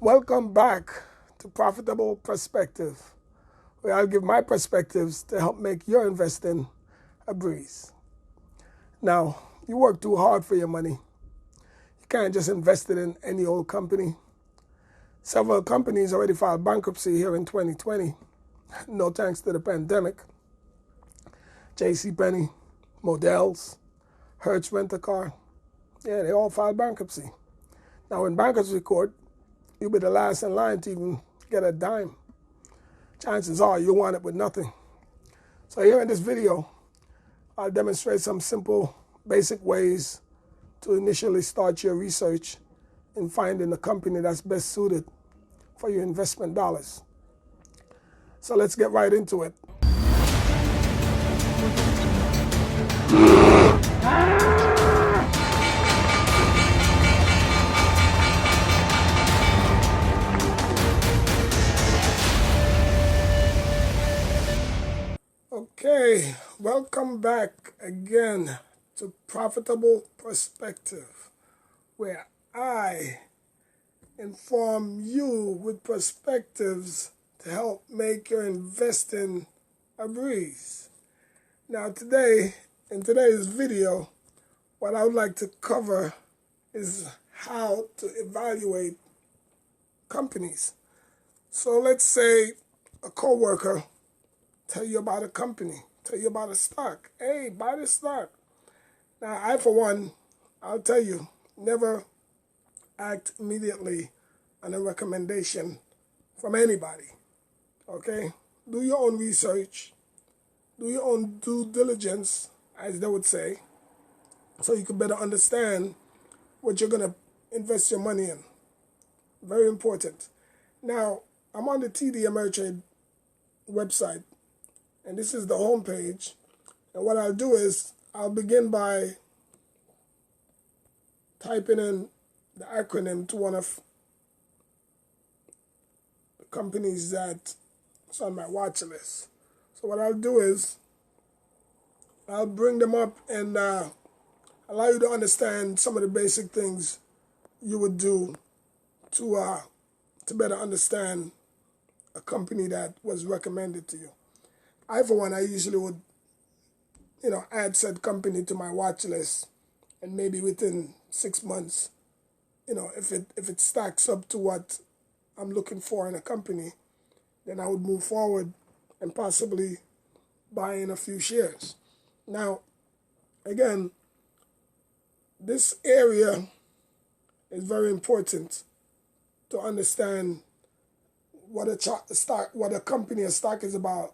Welcome back to Profitable Perspective, where I'll give my perspectives to help make your investing a breeze. Now, you work too hard for your money. You can't just invest it in any old company. Several companies already filed bankruptcy here in 2020, no thanks to the pandemic. JCPenney, Modell's, Hertz Rent-A-Car, they all filed bankruptcy. Now, in bankruptcy court, you'll be the last in line to even get a dime. Chances are you'll wind up with nothing. So here in this video, I'll demonstrate some simple, basic ways to initially start your research in finding a company that's best suited for your investment dollars. So let's get right into it. Okay, welcome back again to Profitable Perspective, where I inform you with perspectives to help make your investing a breeze. Now in today's video, what I would like to cover is how to evaluate companies. So let's say a coworker tell you about a company, tell you about a stock. Hey, buy this stock. Now, I, for one, I'll tell you, never act immediately on a recommendation from anybody, okay? Do your own research, do your own due diligence, as they would say, so you can better understand what you're going to invest your money in. Very important. Now, I'm on the TD Ameritrade website, and this is the home page. And what I'll do is I'll begin by typing in the acronym to one of the companies that's on my watch list. So what I'll do is I'll bring them up and allow you to understand some of the basic things you would do to better understand a company that was recommended to you. I, for one, I usually would, add said company to my watch list, and maybe within 6 months, if it stacks up to what I'm looking for in a company, then I would move forward and possibly buy in a few shares. Now, again, this area is very important to understand what a company, a stock is about.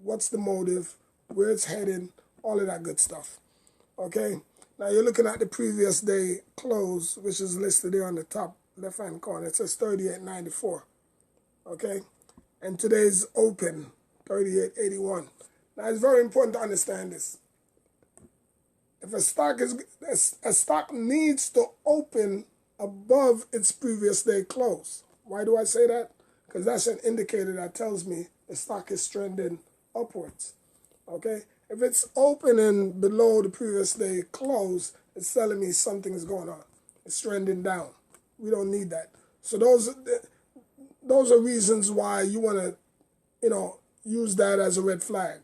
What's the motive, where it's heading, all of that good stuff, okay? Now, you're looking at the previous day close, which is listed there on the top left-hand corner. It says 38.94, okay? And today's open, 38.81. Now, it's very important to understand this. If a stock needs to open above its previous day close. Why do I say that? Because that's an indicator that tells me the stock is trending upwards, okay? If it's opening below the previous day close, it's telling me something is going on. It's trending down. We don't need that. So those are reasons why you want to, use that as a red flag.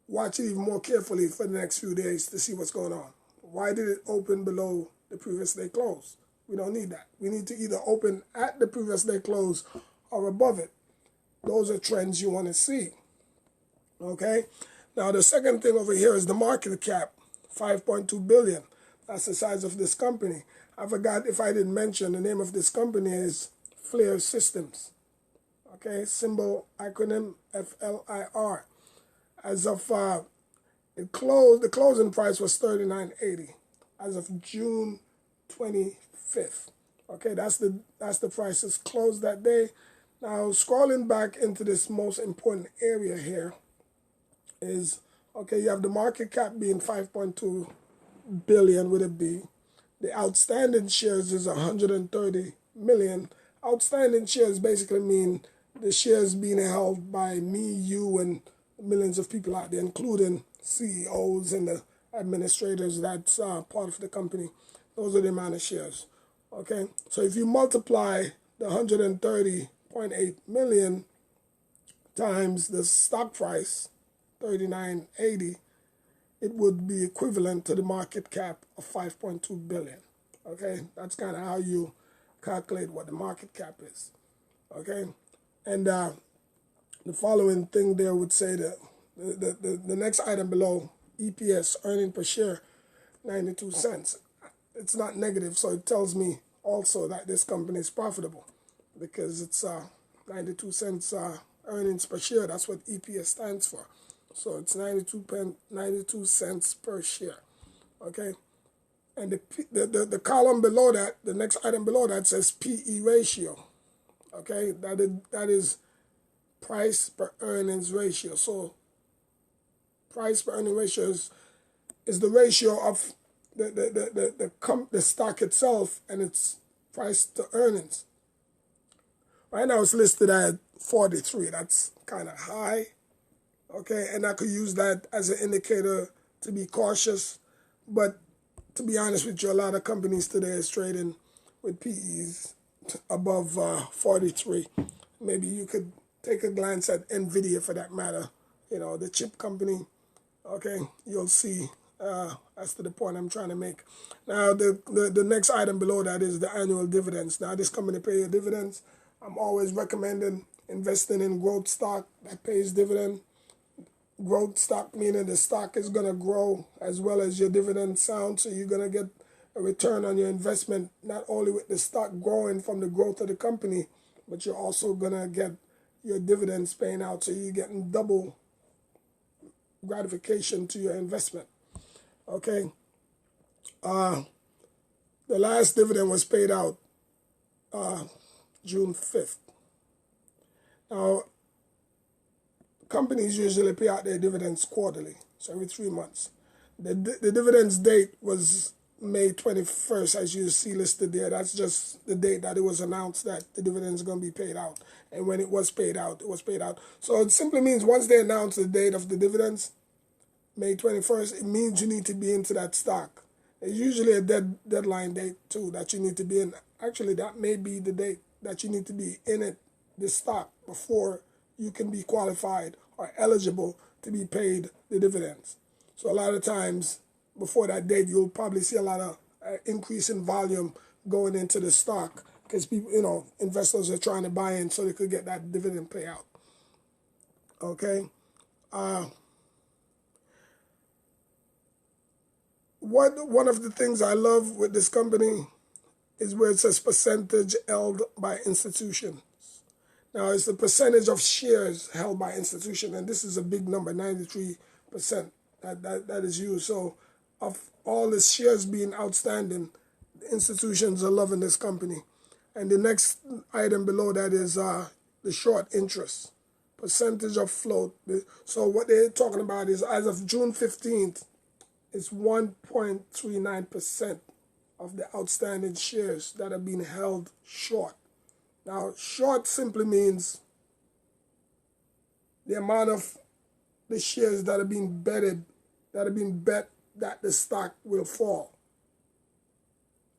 Watch it even more carefully for the next few days to see what's going on. Why did it open below the previous day close? We don't need that. We need to either open at the previous day close or above it. Those are trends you want to see. Okay? Now, the second thing over here is the market cap, $5.2 billion. That's the size of this company. I forgot if I didn't mention the name of this company is FLIR Systems. Okay? Symbol acronym FLIR. As of the closing price was $39.80 as of June 25th. Okay, that's the prices closed that day. Now, scrolling back into this most important area here is, okay, you have the market cap being 5.2 billion with a B. The outstanding shares is 130 million. Outstanding shares basically mean the shares being held by me, you, and millions of people out there, including CEOs and the administrators that's part of the company. Those are the amount of shares. Okay, so if you multiply the 130.8 million times the stock price, 39.80, it would be equivalent to the market cap of 5.2 billion. Okay, that's kind of how you calculate what the market cap is. Okay, and the following thing there would say that the next item below, EPS, earning per share, 92 cents. It's not negative, so it tells me also that this company is profitable because it's 92 cents earnings per share. That's what EPS stands for. So it's 92 cents per share. Okay, and the column below that, the next item below that says PE ratio. Okay, that is price per earnings ratio. So price per earning ratio is the ratio of the stock itself and its price to earnings. Right now it's listed at 43. That's kind of high. Okay, and I could use that as an indicator to be cautious. But to be honest with you, a lot of companies today is trading with PEs above 43. Maybe you could take a glance at NVIDIA for that matter. You know, the chip company. Okay, you'll see as to the point I'm trying to make. Now, the next item below that is the annual dividends. Now, this company pays dividends. I'm always recommending investing in growth stock that pays dividend. Growth stock meaning the stock is going to grow as well as your dividend sound, so you're going to get a return on your investment, not only with the stock growing from the growth of the company, but you're also going to get your dividends paying out, so you're getting double gratification to your investment. Okay. The last dividend was paid out June 5th. Now, companies usually pay out their dividends quarterly, so every 3 months. The dividends date was May 21st, as you see listed there. That's just the date that it was announced that the dividends are going to be paid out. And when it was paid out, it was paid out. So it simply means once they announce the date of the dividends, May 21st, it means you need to be into that stock. There's usually a deadline date too that you need to be in. Actually, that may be the date that you need to be in it, this stock, before you can be qualified or eligible to be paid the dividends. So a lot of times before that date, you'll probably see a lot of increase in volume going into the stock because people, investors are trying to buy in so they could get that dividend payout. Okay. One of the things I love with this company is where it says percentage held by institutions. Now, it's the percentage of shares held by institution, and this is a big number, 93% that is used. So of all the shares being outstanding, the institutions are loving this company. And the next item below that is the short interest, percentage of float. So what they're talking about is as of June 15th, it's 1.39% of the outstanding shares that are being held short. Now, short simply means the amount of the shares that are being betted, that are being bet that the stock will fall.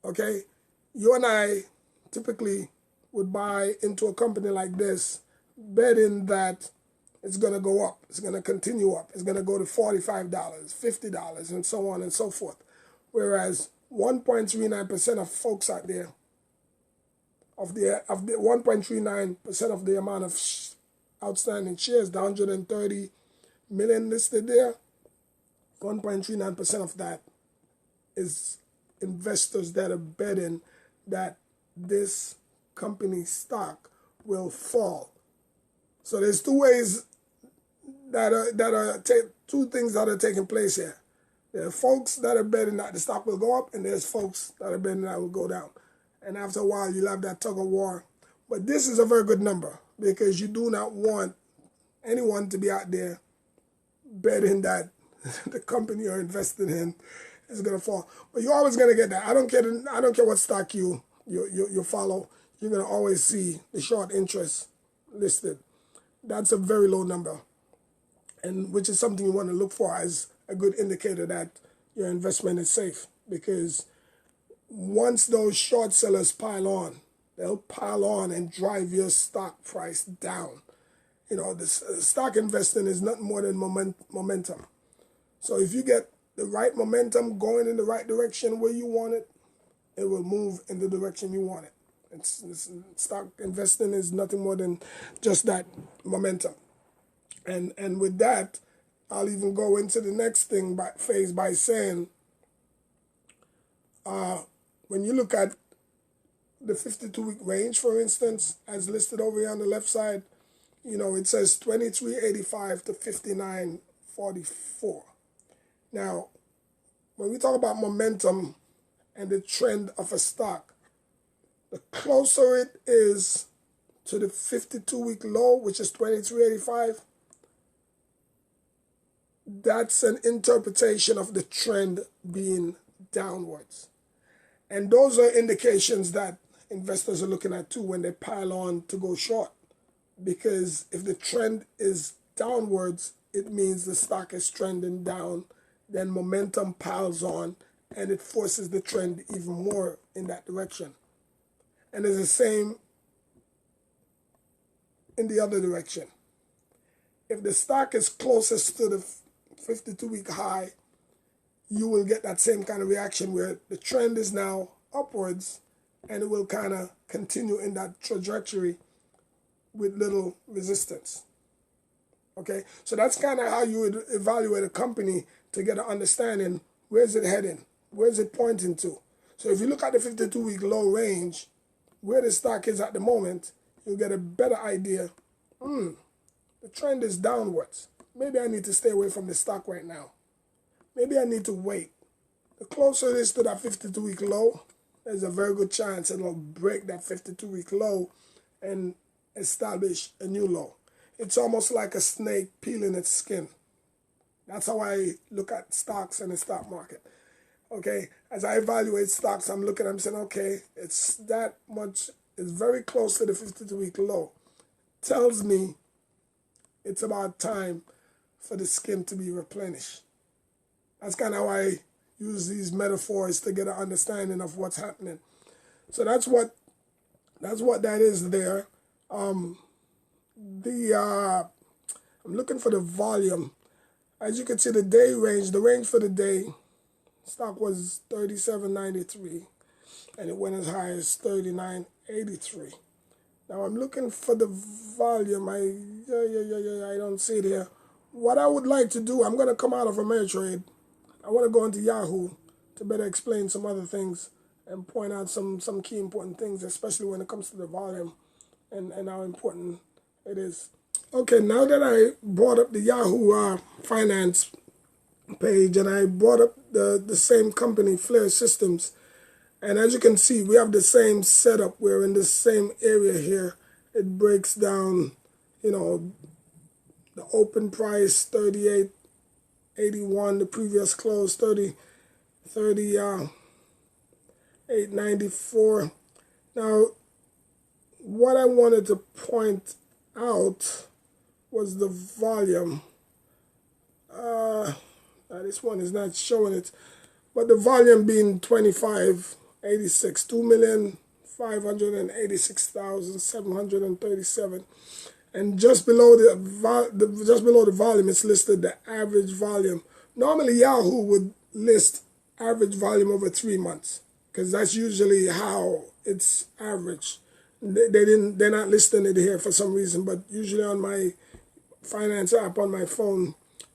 Okay? You and I typically would buy into a company like this, betting that it's going to go up, it's going to continue up, it's going to go to $45, $50, and so on and so forth. Whereas 1.39% of folks out there, of the 1.39% of the amount of outstanding shares, the 130 million listed there, 1.39% of that is investors that are betting that this company's stock will fall. So there's two ways two things that are taking place here. There are folks that are betting that the stock will go up, and there's folks that are betting that it will go down. And after a while, you'll have that tug of war. But this is a very good number because you do not want anyone to be out there betting that the company you're invested in is going to fall. But you're always going to get that. I don't care what stock you follow. You're going to always see the short interest listed. That's a very low number, and which is something you want to look for as a good indicator that your investment is safe, because once those short sellers pile on, they'll pile on and drive your stock price down. You know, this stock investing is nothing more than momentum. So if you get the right momentum going in the right direction where you want it, it will move in the direction you want it. Stock investing is nothing more than just that, momentum. And with that, I'll even go into the next phase by saying, when you look at the 52-week range, for instance, as listed over here on the left side, you know, it says 23.85 to 59.44. Now, when we talk about momentum and the trend of a stock, the closer it is to the 52-week low, which is 23.85, that's an interpretation of the trend being downwards. And those are indications that investors are looking at too when they pile on to go short. Because if the trend is downwards, it means the stock is trending down. Then momentum piles on and it forces the trend even more in that direction. And it's the same in the other direction. If the stock is closest to the 52-week high, you will get that same kind of reaction where the trend is now upwards and it will kind of continue in that trajectory with little resistance. Okay, so that's kind of how you would evaluate a company to get an understanding, where's it heading, where's it pointing to. So if you look at the 52-week low range, where the stock is at the moment, you'll get a better idea. The trend is downwards. Maybe I need to stay away from the stock right now. Maybe I need to wait. The closer it is to that 52-week low, there's a very good chance it'll break that 52-week low and establish a new low. It's almost like a snake peeling its skin. That's how I look at stocks in the stock market. Okay, as I evaluate stocks, I'm looking, I'm saying, okay, it's that much, it's very close to the 52-week low. Tells me it's about time for the skin to be replenished. That's kind of how I use these metaphors to get an understanding of what's happening. So that's what that is there. I'm looking for the volume. As you can see, the range for the day, stock was 37.93, and it went as high as 39.83. Now I'm looking for the volume. I don't see it here. What I would like to do, I'm going to come out of Ameritrade. I want to go into Yahoo to better explain some other things and point out some key important things, especially when it comes to the volume and how important it is. Okay, now that I brought up the Yahoo Finance page and I brought up the same company, Flare Systems, and as you can see, we have the same setup. We're in the same area here. It breaks down, you know, the open price 38.81, the previous close 38.94. Now, what I wanted to point out was the volume. This one is not showing it, but the volume being 25.86, 2,586,737, and just below the volume, it's listed the average volume. Normally, Yahoo would list average volume over 3 months because that's usually how it's averaged. They're not listing it here for some reason, but usually on my finance app on my phone,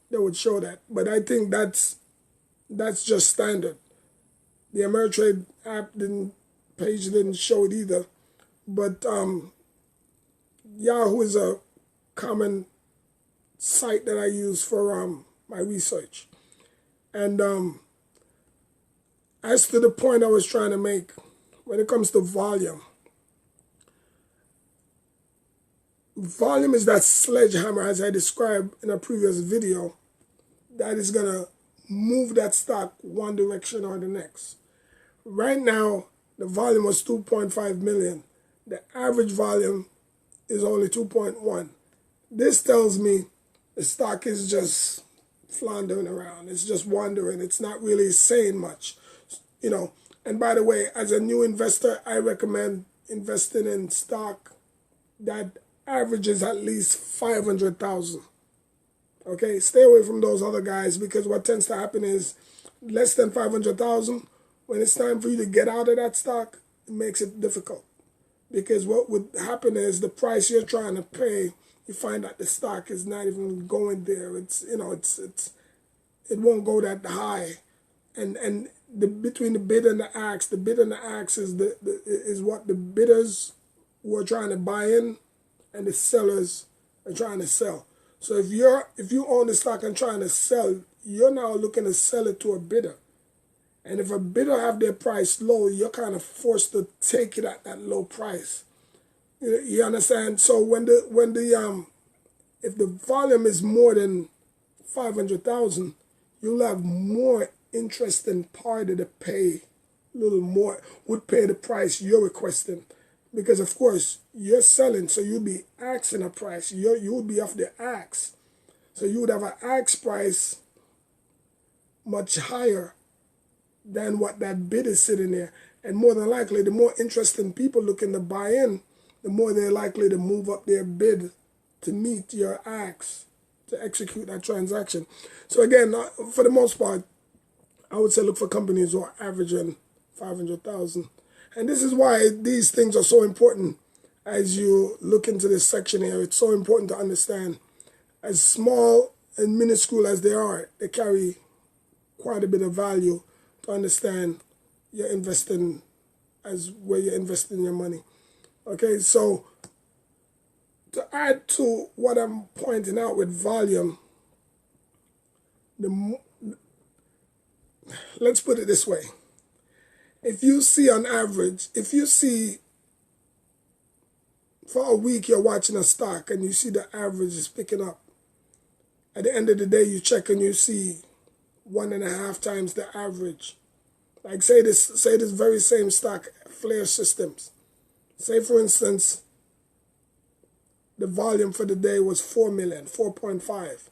they would show that. But I think that's just standard. The Ameritrade app page didn't show it either. But Yahoo is a common site that I use for my research. And as to the point I was trying to make, when it comes to volume is that sledgehammer, as I described in a previous video, that is going to move that stock one direction or the next. Right now, the volume was 2.5 million. The average volume is only 2.1. This tells me the stock is just floundering around. It's just wandering. It's not really saying much, you know. And by the way, as a new investor, I recommend investing in stock that averages at least 500,000. Okay, stay away from those other guys, because what tends to happen is less than 500,000, when it's time for you to get out of that stock, it makes it difficult. Because what would happen is the price you're trying to pay, you find that the stock is not even going there. It's, you know, it won't go that high. And between the bid and the ask, the bid and the ask is what the bidders who are trying to buy in and the sellers are trying to sell. So if you own the stock and trying to sell, you're now looking to sell it to a bidder. And if a bidder have their price low, you're kind of forced to take it at that low price. You understand? So if the volume is more than 500,000, you'll have more interesting party to pay a little more, would pay the price you're requesting. Because of course you're selling, so you'll be asking a price. You would be off the ask. So you would have an ask price much higher than what that bid is sitting there. And more than likely, the more interesting people looking to buy in, the more they're likely to move up their bid to meet your ask to execute that transaction. So again, for the most part, I would say look for companies who are averaging 500,000. And this is why these things are so important as you look into this section here. It's so important to understand, as small and minuscule as they are, they carry quite a bit of value to understand you're investing, as where you're investing your money. Okay, so to add to what I'm pointing out with volume, let's put it this way. If you see on average, if you see for a week you're watching a stock and you see the average is picking up, at the end of the day you check and you see 1.5 times the average. Like say this very same stock, Flare Systems. Say for instance, the volume for the day was 4 million, 4.5.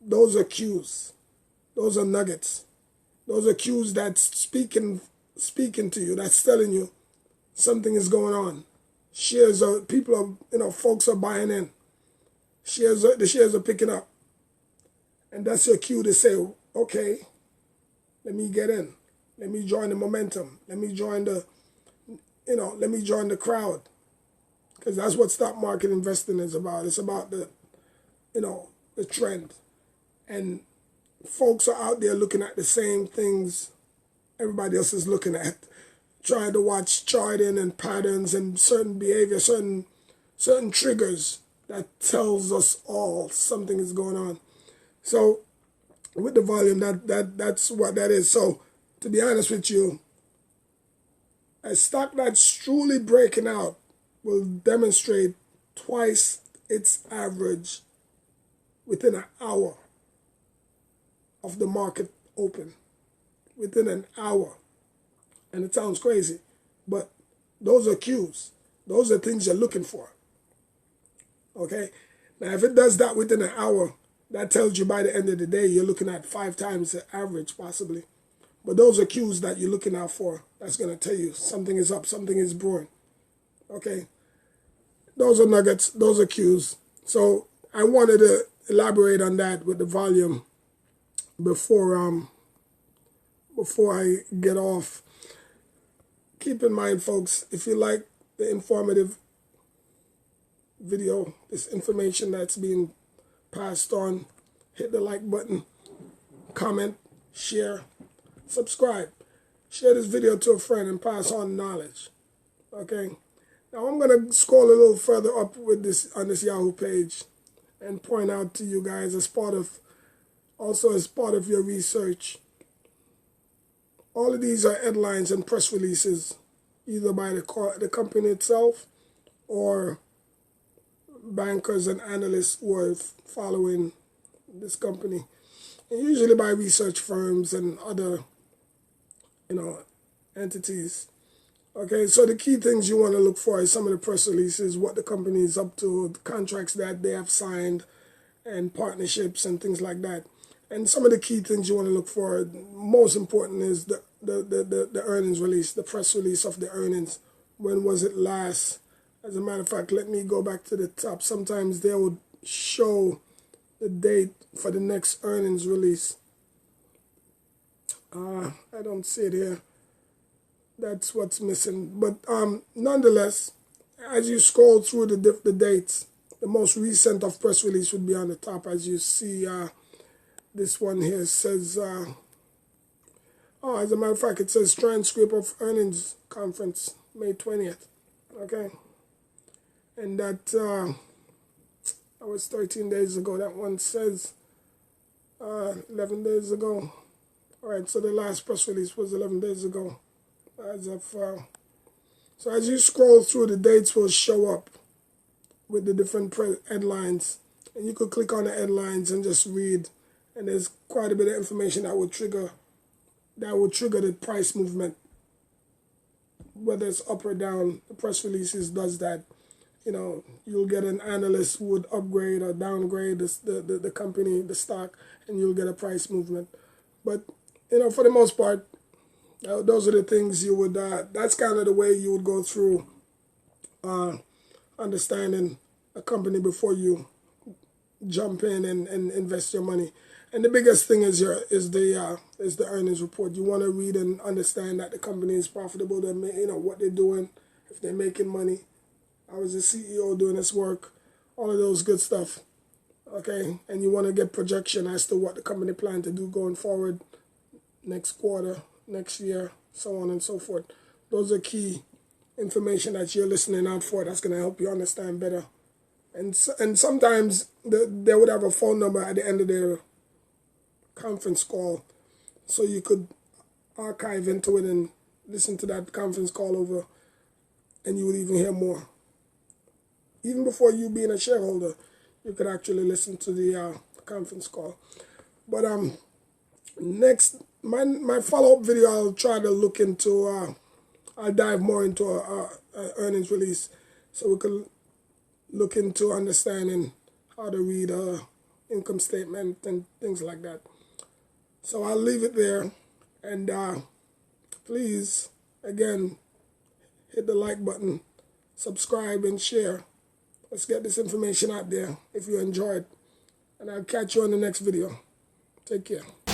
Those are cues. Those are nuggets. Those are cues that's speaking to you, that's telling you something is going on. Shares are, folks are buying in. The shares are picking up. And that's your cue to say, okay, let me get in. Let me join the momentum. Let me join the crowd. Because that's what stock market investing is about. It's about the trend. And folks are out there looking at the same things everybody else is looking at, trying to watch charting and patterns and certain behavior, certain triggers that tells us all something is going on. So with the volume, that's what that is. So to be honest with you, a stock that's truly breaking out will demonstrate twice its average within an hour of the market open. Within an hour. And it sounds crazy, but those are cues. Those are things you're looking for. Okay? Now, if it does that within an hour, that tells you by the end of the day, you're looking at 5 times the average, possibly. But those are cues that you're looking out for. That's going to tell you something is up, something is brewing. Okay? Those are nuggets. Those are cues. So I wanted to elaborate on that with the volume before I get off. Keep in mind, folks, if you like the informative video, this information that's being passed on, hit the like button, comment, share, subscribe. Share this video to a friend and pass on knowledge. Okay? Now I'm going to scroll a little further up with this on this Yahoo page and point out to you guys as part of your research. All of these are headlines and press releases, either by the company itself or bankers and analysts who are following this company, and usually by research firms and other, entities. Okay, so the key things you want to look for is some of the press releases, what the company is up to, the contracts that they have signed, and partnerships and things like that. And some of the key things you want to look for, most important, is the earnings release, the press release of the earnings when was it last. As a matter of fact, let me go back to the top. Sometimes they would show the date for the next earnings release. I don't see it here. That's what's missing. But nonetheless, as you scroll through the dates, the most recent of press release would be on the top. As you see, this one here says, as a matter of fact, it says transcript of earnings conference, May 20th. Okay. And that was 13 days ago. That one says 11 days ago. All right, so the last press release was 11 days ago. So as you scroll through, the dates will show up with the different headlines, and you could click on the headlines and just read. And there's quite a bit of information that would trigger the price movement, whether it's up or down. The press releases does that. You know, you'll get an analyst who would upgrade or downgrade the company, the stock, and you'll get a price movement. But you know, for the most part, those are the things you would, that's kind of the way you would go through understanding a company before you jump in and invest your money. And the biggest thing is the earnings report. You want to read and understand that the company is profitable, what they're doing, if they're making money, how is the CEO doing his work, all of those good stuff. Okay, and you want to get projection as to what the company plan to do going forward, next quarter, next year, so on and so forth. Those are key information that you're listening out for. That's going to help you understand better. And sometimes they would have a phone number at the end of their conference call, so you could archive into it and listen to that conference call over, and you would even hear more. Even before you being a shareholder, you could actually listen to the conference call. But next, my follow-up video, I'll try to look into, I'll dive more into a earnings release, so we can look into understanding how to read a income statement and things like that. So I'll leave it there, and please, again, hit the like button, subscribe, and share. Let's get this information out there if you enjoyed, and I'll catch you on the next video. Take care.